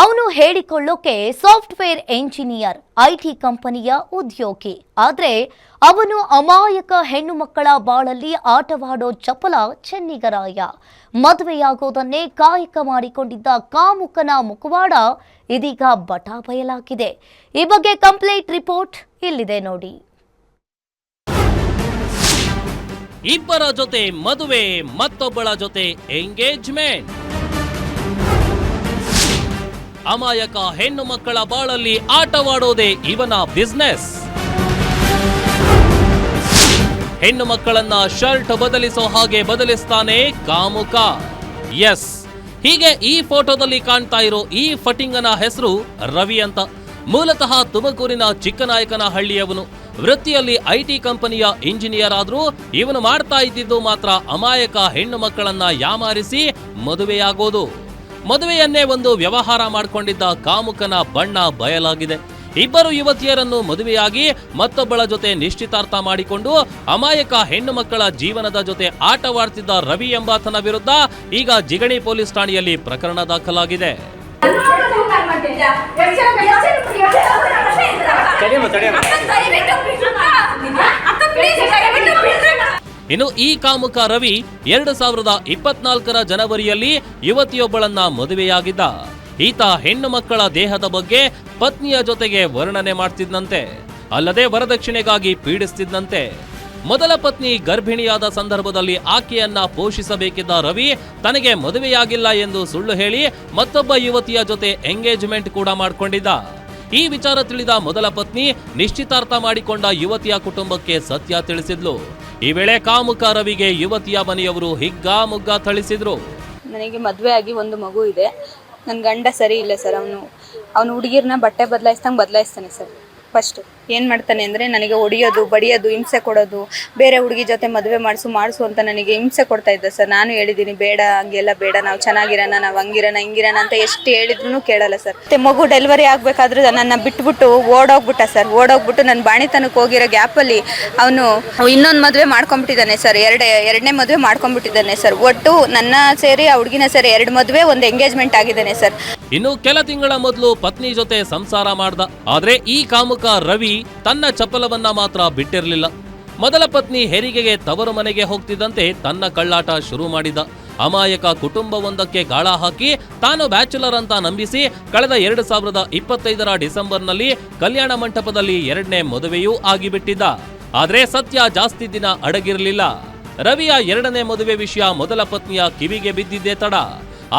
ಅವನು ಹೇಳಿಕೊಳ್ಳೋಕೆ software engineer, IT ಕಂಪನಿಯ ಉದ್ಯೋಗಿ. ಆದ್ರೆ ಅವನು ಅಮಾಯಕ ಹೆಣ್ಣು ಮಕ್ಕಳ ಬಾಳಲ್ಲಿ ಆಟವಾಡೋ ಚಪಲ ಚೆನ್ನಿಗರಾಯ. ಮದುವೆಯಾಗೋದನ್ನೇ ಕಾಯಕ ಮಾಡಿಕೊಂಡಿದ್ದ ಕಾಮುಕನ ಮುಖವಾಡ ಇದೀಗ ಬಟಾ ಬಯಲಾಗಿದೆ. ಈ ಬಗ್ಗೆ ಕಂಪ್ಲೀಟ್ ರಿಪೋರ್ಟ್ ಇಲ್ಲಿದೆ ನೋಡಿ. ಇಬ್ಬರ ಜೊತೆ ಮದುವೆ, ಮತ್ತೊಬ್ಬಳ ಜೊತೆ ಎಂಗೇಜ್ಮೆಂಟ್. ಅಮಾಯಕ ಹೆಣ್ಣು ಮಕ್ಕಳ ಬಾಳಲ್ಲಿ ಆಟವಾಡೋದೇ ಇವನ ಬಿಸ್ನೆಸ್. ಹೆಣ್ಣು ಮಕ್ಕಳನ್ನ ಶರ್ಟ್ ಬದಲಿಸೋ ಹಾಗೆ ಬದಲಿಸ್ತಾನೆ ಕಾಮುಕ. ಎಸ್, ಹೀಗೆ ಈ ಫೋಟೋದಲ್ಲಿ ಕಾಣ್ತಾ ಇರೋ ಈ ಫಟಿಂಗನ ಹೆಸರು ರವಿ ಅಂತ. ಮೂಲತಃ ತುಮಕೂರಿನ ಚಿಕ್ಕನಾಯಕನಹಳ್ಳಿಯವನು. ವೃತ್ತಿಯಲ್ಲಿ ಐಟಿ ಕಂಪನಿಯ ಇಂಜಿನಿಯರ್ ಆದ್ರೂ ಇವನು ಮಾಡ್ತಾ ಇದ್ದಿದ್ದು ಮಾತ್ರ ಅಮಾಯಕ ಹೆಣ್ಣು ಮಕ್ಕಳನ್ನ ಯಾಮಾರಿಸಿ ಮದುವೆಯಾಗೋದು. ಮದುವೆಯನ್ನೇ ಒಂದು ವ್ಯವಹಾರ ಮಾಡಿಕೊಂಡಿದ್ದ ಕಾಮುಕನ ಬಣ್ಣ ಬಯಲಾಗಿದೆ. ಇಬ್ಬರು ಯುವತಿಯರನ್ನು ಮದುವೆಯಾಗಿ ಮತ್ತೊಬ್ಬಳ ಜೊತೆ ನಿಶ್ಚಿತಾರ್ಥ ಮಾಡಿಕೊಂಡು ಅಮಾಯಕ ಹೆಣ್ಣು ಮಕ್ಕಳ ಜೀವನದ ಜೊತೆ ಆಟವಾಡ್ತಿದ್ದ ರವಿ ಎಂಬಾತನ ವಿರುದ್ಧ ಈಗ ಜಿಗಣಿ ಪೊಲೀಸ್ ಠಾಣೆಯಲ್ಲಿ ಪ್ರಕರಣ ದಾಖಲಾಗಿದೆ. ಇನ್ನು ಈ ಕಾಮುಕ ರವಿ 2024ರ ಜನವರಿಯಲ್ಲಿ ಯುವತಿಯೊಬ್ಬಳನ್ನ ಮದುವೆಯಾಗಿದ್ದ. ಈತ ಹೆಣ್ಣು ಮಕ್ಕಳ ದೇಹದ ಬಗ್ಗೆ ಪತ್ನಿಯ ಜೊತೆಗೆ ವರ್ಣನೆ ಮಾಡ್ತಿದ್ದಂತೆ, ಅಲ್ಲದೆ ವರದಕ್ಷಿಣೆಗಾಗಿ ಪೀಡಿಸ್ತಿದ್ದಂತೆ. ಮೊದಲ ಪತ್ನಿ ಗರ್ಭಿಣಿಯಾದ ಸಂದರ್ಭದಲ್ಲಿ ಆಕೆಯನ್ನ ಪೋಷಿಸಬೇಕಿದ್ದ ರವಿ ತನಗೆ ಮದುವೆಯಾಗಿಲ್ಲ ಎಂದು ಸುಳ್ಳು ಹೇಳಿ ಮತ್ತೊಬ್ಬ ಯುವತಿಯ ಜೊತೆ ಎಂಗೇಜ್ಮೆಂಟ್ ಕೂಡ ಮಾಡಿಕೊಂಡಿದ್ದ. ಈ ವಿಚಾರ ತಿಳಿದ ಮೊದಲ ಪತ್ನಿ ನಿಶ್ಚಿತಾರ್ಥ ಮಾಡಿಕೊಂಡ ಯುವತಿಯ ಕುಟುಂಬಕ್ಕೆ ಸತ್ಯ ತಿಳಿಸಿದ್ಲು. ಈ ವೇಳೆ ಕಾಮುಕ ರವಿಗೆ ಯುವತಿಯ ಮನೆಯವರು ಹಿಗ್ಗಾಮುಗ್ಗಾ ಥಳಿಸಿದ್ರು. ನನಗೆ ಮದುವೆ ಆಗಿ ಒಂದು ಮಗು ಇದೆ. ನನ್ನ ಗಂಡ ಸರಿ ಇಲ್ಲ ಸರ್. ಅವನು ಹುಡುಗಿರ್ನ ಬಟ್ಟೆ ಬದಲಾಯಿಸ್ತಾನೆ ಸರ್. ಫಸ್ಟ್ ಏನು ಮಾಡ್ತಾನೆ ಅಂದರೆ ನನಗೆ ಹೊಡಿಯೋದು, ಬಡಿಯೋದು, ಹಿಂಸೆ ಕೊಡೋದು, ಬೇರೆ ಹುಡುಗಿ ಜೊತೆ ಮದುವೆ ಮಾಡಿಸು ಅಂತ ನನಗೆ ಹಿಂಸೆ ಕೊಡ್ತಾ ಇದ್ದ ಸರ್. ನಾನು ಹೇಳಿದ್ದೀನಿ ಬೇಡ, ಹಂಗೆಲ್ಲ ಬೇಡ, ನಾವು ಚೆನ್ನಾಗಿರೋಣ, ನಾವು ಹಂಗಿರೋಣ ಹಿಂಗಿರೋಣ ಅಂತ ಎಷ್ಟು ಹೇಳಿದ್ರು ಕೇಳಲ್ಲ ಸರ್. ಮತ್ತೆ ಮಗು ಡೆಲಿವರಿ ಆಗಬೇಕಾದ್ರೂ ನನ್ನ ಬಿಟ್ಬಿಟ್ಟು ಓಡೋಗ್ಬಿಟ್ಟು ನನ್ನ ಬಾಣಿತನಕ್ಕೆ ಹೋಗಿರೋ ಗ್ಯಾಪಲ್ಲಿ ಅವನು ಇನ್ನೊಂದು ಮದುವೆ ಮಾಡ್ಕೊಂಡ್ಬಿಟ್ಟಿದ್ದಾನೆ ಸರ್. ಎರಡನೇ ಮದುವೆ ಮಾಡ್ಕೊಂಡ್ಬಿಟ್ಟಿದ್ದಾನೆ ಸರ್. ಒಟ್ಟು ನನ್ನ ಸೇರಿ ಆ ಹುಡುಗಿನ ಸೇರಿ 2 ಮದುವೆ, 1 ಎಂಗೇಜ್ಮೆಂಟ್ ಆಗಿದ್ದಾನೆ ಸರ್. ಇನ್ನು ಕೆಲ ತಿಂಗಳ ಮೊದಲು ಪತ್ನಿ ಜೊತೆ ಸಂಸಾರ ಮಾಡ್ದ. ಆದ್ರೆ ಈ ಕಾಮುಕ ರವಿ ತನ್ನ ಚಪಲವನ್ನ ಮಾತ್ರ ಬಿಟ್ಟಿರಲಿಲ್ಲ. ಮೊದಲ ಪತ್ನಿ ಹೆರಿಗೆಗೆ ತವರು ಮನೆಗೆ ಹೋಗ್ತಿದ್ದಂತೆ ತನ್ನ ಕಳ್ಳಾಟ ಶುರು ಮಾಡಿದ. ಅಮಾಯಕ ಕುಟುಂಬವೊಂದಕ್ಕೆ ಗಾಳ ಹಾಕಿ ತಾನು ಬ್ಯಾಚುಲರ್ ಅಂತ ನಂಬಿಸಿ ಕಳೆದ 2025ರ ಡಿಸೆಂಬರ್ನಲ್ಲಿ ಕಲ್ಯಾಣ ಮಂಟಪದಲ್ಲಿ 2ನೇ ಮದುವೆಯೂ ಆಗಿಬಿಟ್ಟಿದ್ದ. ಆದ್ರೆ ಸತ್ಯ ಜಾಸ್ತಿ ದಿನ ಅಡಗಿರಲಿಲ್ಲ. ರವಿಯ 2ನೇ ಮದುವೆ ವಿಷಯ ಮೊದಲ ಪತ್ನಿಯ ಕಿವಿಗೆ ಬಿದ್ದಿದ್ದೇ ತಡ.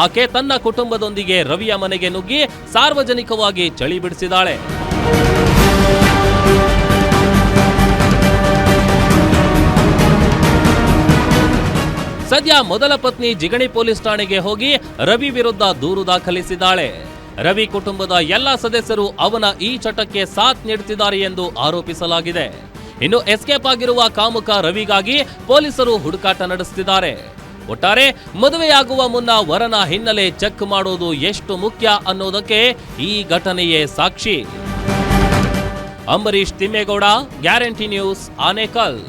ಆಕೆ ತನ್ನ ಕುಟುಂಬದೊಂದಿಗೆ ರವಿಯ ಮನೆಗೆ ನುಗ್ಗಿ ಸಾರ್ವಜನಿಕವಾಗಿ ಚಳಿ ಬಿಡಿಸಿದಾಳೆ. ಸದ್ಯ ಮೊದಲ ಪತ್ನಿ ಜಿಗಣಿ ಪೊಲೀಸ್ ಠಾಣೆಗೆ ಹೋಗಿ ರವಿ ವಿರುದ್ಧ ದೂರು ದಾಖಲಿಸಿದ್ದಾಳೆ. ರವಿ ಕುಟುಂಬದ ಎಲ್ಲಾ ಸದಸ್ಯರು ಅವನ ಈ ಚಟಕ್ಕೆ ಸಾಥ್ ನೀಡುತ್ತಿದ್ದಾರೆ ಎಂದು ಆರೋಪಿಸಲಾಗಿದೆ. ಇನ್ನು ಎಸ್ಕೇಪ್ ಆಗಿರುವ ಕಾಮುಕ ರವಿಗಾಗಿ ಪೊಲೀಸರು ಹುಡುಕಾಟ ನಡೆಸುತ್ತಿದ್ದಾರೆ. ಒಟ್ಟಾರೆ ಮದುವೆಯಾಗುವ ಮುನ್ನ ವರನ ಹಿನ್ನೆಲೆ ಚೆಕ್ ಮಾಡೋದು ಎಷ್ಟು ಮುಖ್ಯ ಅನ್ನೋದಕ್ಕೆ ಈ ಘಟನೆಯೇ ಸಾಕ್ಷಿ. Ambarish Thimmegowda, guarantee news, Anekal.